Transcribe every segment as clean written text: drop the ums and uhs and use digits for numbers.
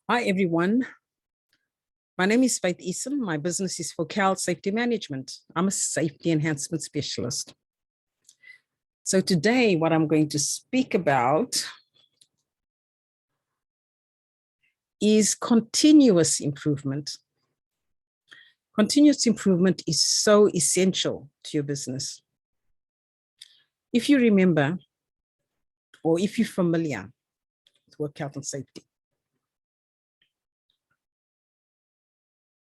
Hi, everyone. My name is Faith Eason. My business is Focal Safety Management. I'm a safety enhancement specialist. So today, what I'm going to speak about is continuous improvement. Continuous improvement is so essential to your business. If you remember, or if you're familiar with work health and safety,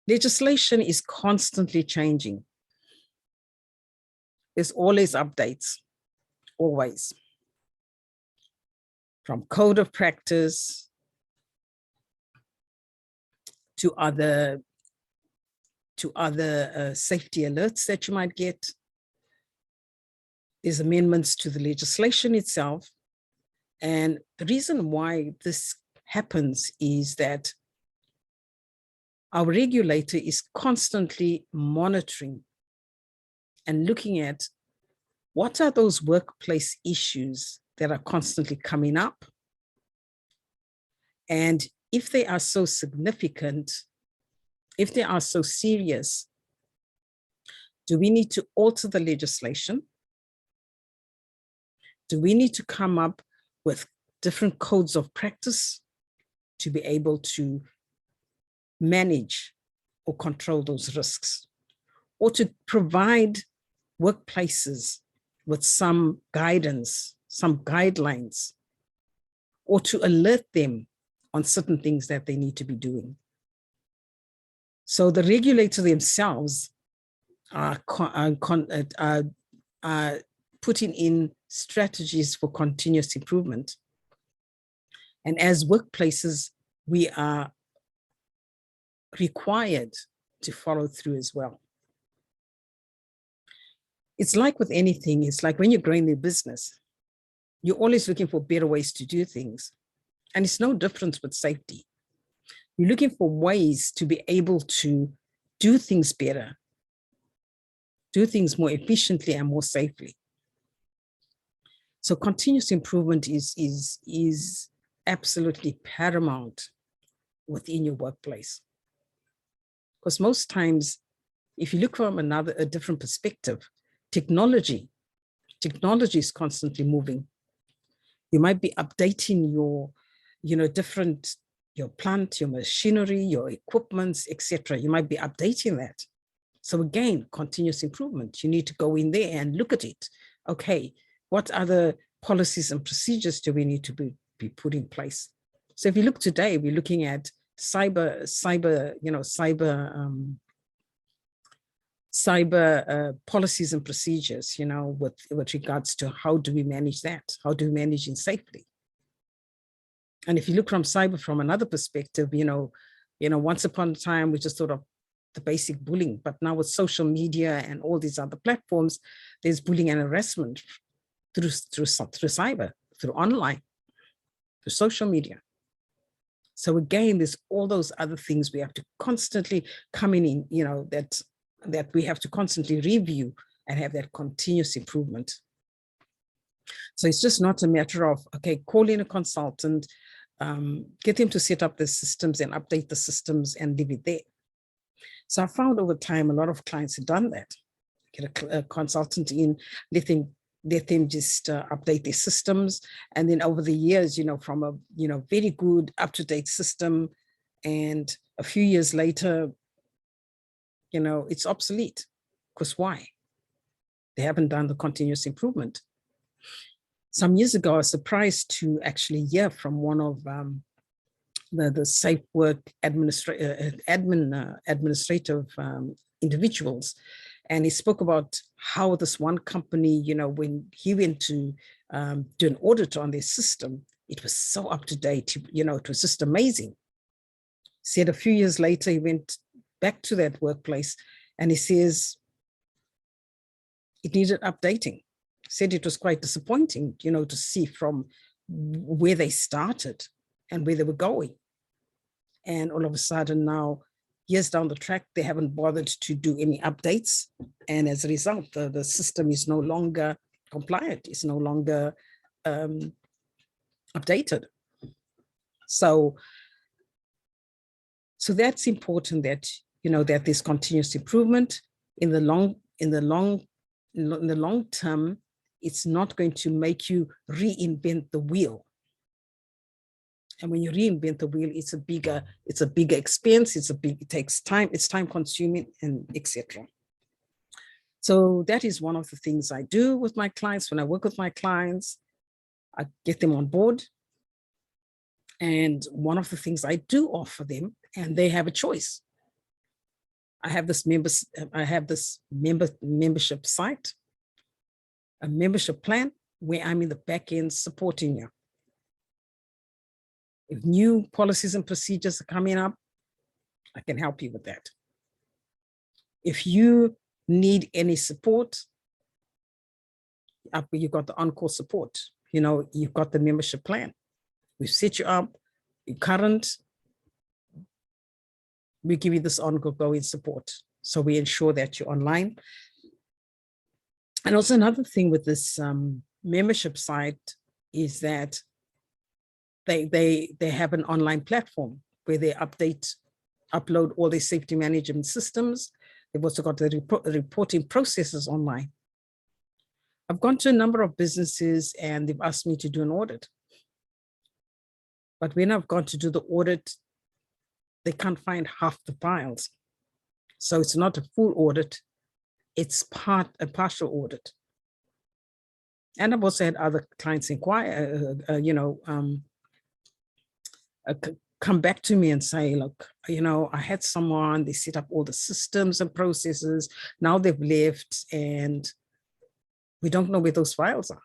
legislation is constantly changing. There's always updates, always. From code of practice to other safety alerts that you might get. There's amendments to the legislation itself. And the reason why this happens is that our regulator is constantly monitoring and looking at what are those workplace issues that are constantly coming up. And if they are so significant, if they are so serious, do we need to alter the legislation? Do we need to come up with different codes of practice to be able to manage or control those risks, or to provide workplaces with some guidance, some guidelines, or to alert them on certain things that they need to be doing? So the regulators themselves are putting in strategies for continuous improvement. And as workplaces, we are required to follow through as well. It's like with anything, it's like when you're growing your business, you're always looking for better ways to do things. And it's no different with safety. You're looking for ways to be able to do things better, do things more efficiently and more safely. So continuous improvement is absolutely paramount within your workplace. Because most times, if you look from a different perspective, technology is constantly moving. You might be updating your plant, your machinery, your equipments, etc. You might be updating that. So again, continuous improvement. You need to go in there and look at it. Okay, what other policies and procedures do we need to be put in place? So if you look today, we're looking at cyber policies and procedures, with regards to how do we manage that? How do we manage it safely? And if you look from cyber from another perspective, once upon a time, we just thought of the basic bullying, but now with social media and all these other platforms, there's bullying and harassment through cyber, through online, through social media. So again, there's all those other things we have to constantly come in, that we have to constantly review and have that continuous improvement. So it's just not a matter of, okay, call in a consultant, get them to set up the systems and update the systems and leave it there. So I found over time, a lot of clients have done that. Get a consultant in, let them just update their systems. And then over the years, from a, very good up-to-date system, and a few years later, it's obsolete. Because why? They haven't done the continuous improvement. Some years ago, I was surprised to actually hear from one of the safe work administrative individuals. And he spoke about how this one company, when he went to do an audit on their system, it was so up to date, it was just amazing. Said a few years later, he went back to that workplace and he says it needed updating. Said it was quite disappointing, to see from where they started and where they were going. And all of a sudden now, years down the track, they haven't bothered to do any updates. And as a result, the system is no longer compliant, it's no longer updated. So So that's important that, that there's continuous improvement in the long term. It's not going to make you reinvent the wheel. And when you reinvent the wheel, it's a bigger expense. It takes time. It's time consuming, and etc. So that is one of the things I do with my clients. When I work with my clients, I get them on board. And one of the things I do offer them, and they have a choice. I have this membership site, a membership plan where I'm in the back end supporting you. If new policies and procedures are coming up, I can help you with that. If you need any support, you've got the on-call support. You've got the membership plan. We set you up, you're current. We give you this ongoing support. So we ensure that you're online. And also another thing with this membership site is that they have an online platform where they upload all their safety management systems. They've also got the reporting processes online. I've gone to a number of businesses and they've asked me to do an audit. But when I've gone to do the audit, they can't find half the files. So it's not a full audit, it's a partial audit. And I've also had other clients inquire, come back to me and say, look, I had someone, they set up all the systems and processes, now they've left and we don't know where those files are.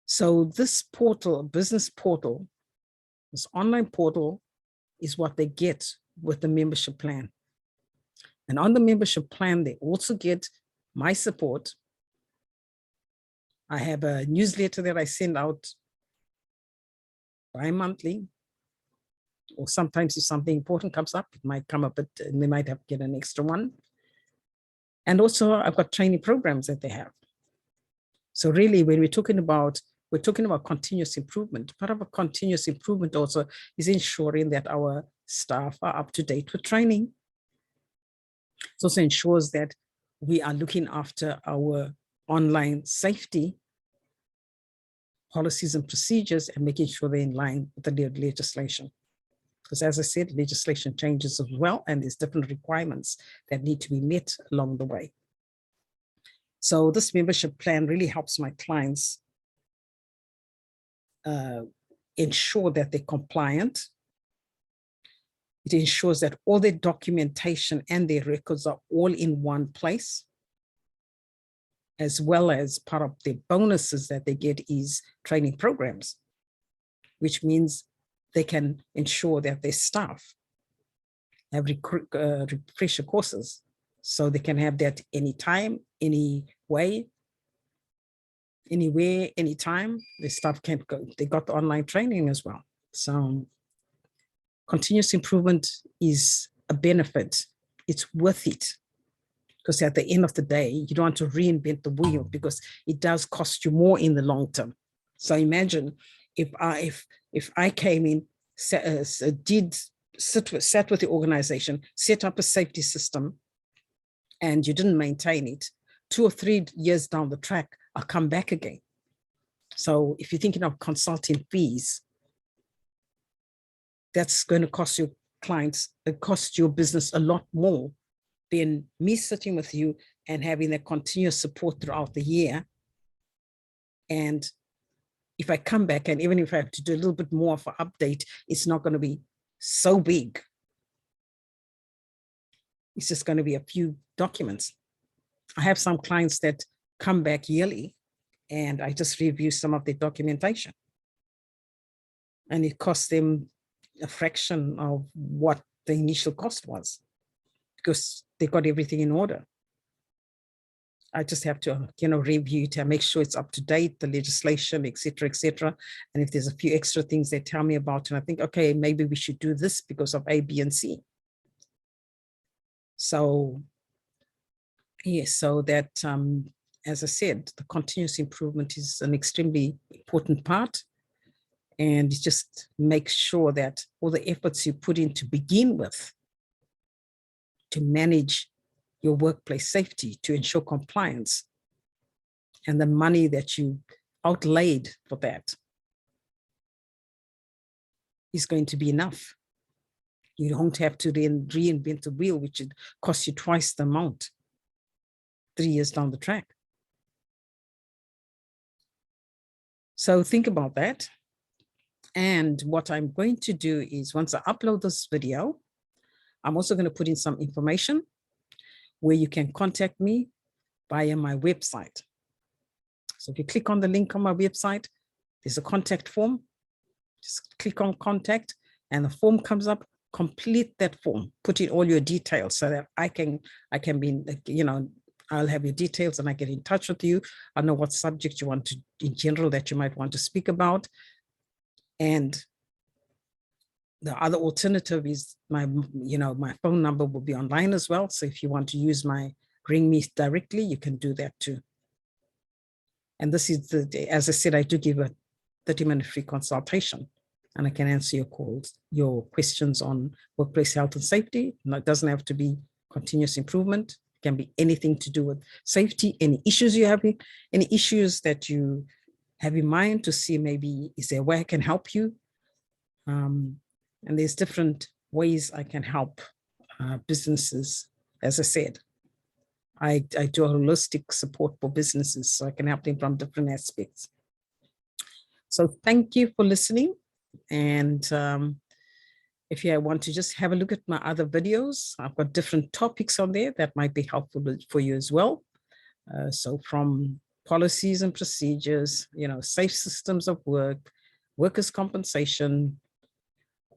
So this portal, business portal, this online portal is what they get with the membership plan. And on the membership plan, they also get my support. I have a newsletter that I send out bi-monthly, or sometimes if something important comes up, it might come up, but they might have to get an extra one. And also I've got training programs that they have. So really, when we're talking about continuous improvement. Part of a continuous improvement also is ensuring that our staff are up to date with training. It also ensures that we are looking after our online safety policies and procedures and making sure they're in line with the legislation. Because as I said, legislation changes as well, and there's different requirements that need to be met along the way. So this membership plan really helps my clients ensure that they're compliant. It ensures that all their documentation and their records are all in one place, as well as part of the bonuses that they get is training programs, which means they can ensure that their staff have refresher courses, so they can have that anytime, any way, anywhere, anytime. The staff can go. They got the online training as well. So continuous improvement is a benefit. It's worth it, because at the end of the day, you don't want to reinvent the wheel, because it does cost you more in the long term. So imagine if I came in, sat with the organization, set up a safety system, and you didn't maintain it, 2 or 3 years down the track, I'll come back again. So if you're thinking of consulting fees, that's going to cost your clients, it costs your business a lot more than me sitting with you and having that continuous support throughout the year. And if I come back, and even if I have to do a little bit more of an update, it's not going to be so big. It's just going to be a few documents. I have some clients that come back yearly, and I just review some of the documentation. And it costs them a fraction of what the initial cost was, because they got everything in order. I just have to, review to make sure it's up to date, the legislation, et cetera, and if there's a few extra things they tell me about, and I think, okay, maybe we should do this because of A, B, and C. So, yes, so that, as I said, the continuous improvement is an extremely important part. And just make sure that all the efforts you put in to begin with to manage your workplace safety, to ensure compliance, and the money that you outlaid for that is going to be enough. You don't have to then reinvent the wheel, which would cost you twice the amount 3 years down the track. So think about that. And what I'm going to do is, once I upload this video, I'm also going to put in some information where you can contact me via my website. So if you click on the link on my website, there's a contact form. Just click on contact and the form comes up. Complete that form, put in all your details so that I can be, you know, I'll have your details and I get in touch with you. I know what subject you want to, in general, that you might want to speak about. And the other alternative is my phone number will be online as well. So if you want to ring me directly, you can do that too. And this is as I said, I do give a 30-minute free consultation, and I can answer your questions on workplace health and safety. And it doesn't have to be continuous improvement. It can be anything to do with safety, any issues you have, any issues that you have in mind, to see maybe is there a way I can help you. And there's different ways I can help businesses. As I said, I do a holistic support for businesses, so I can help them from different aspects. So thank you for listening. And if you want to just have a look at my other videos, I've got different topics on there that might be helpful for you as well. So from policies and procedures, safe systems of work, workers' compensation,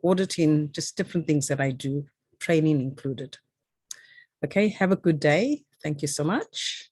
auditing, just different things that I do, training included. Okay, have a good day. Thank you so much.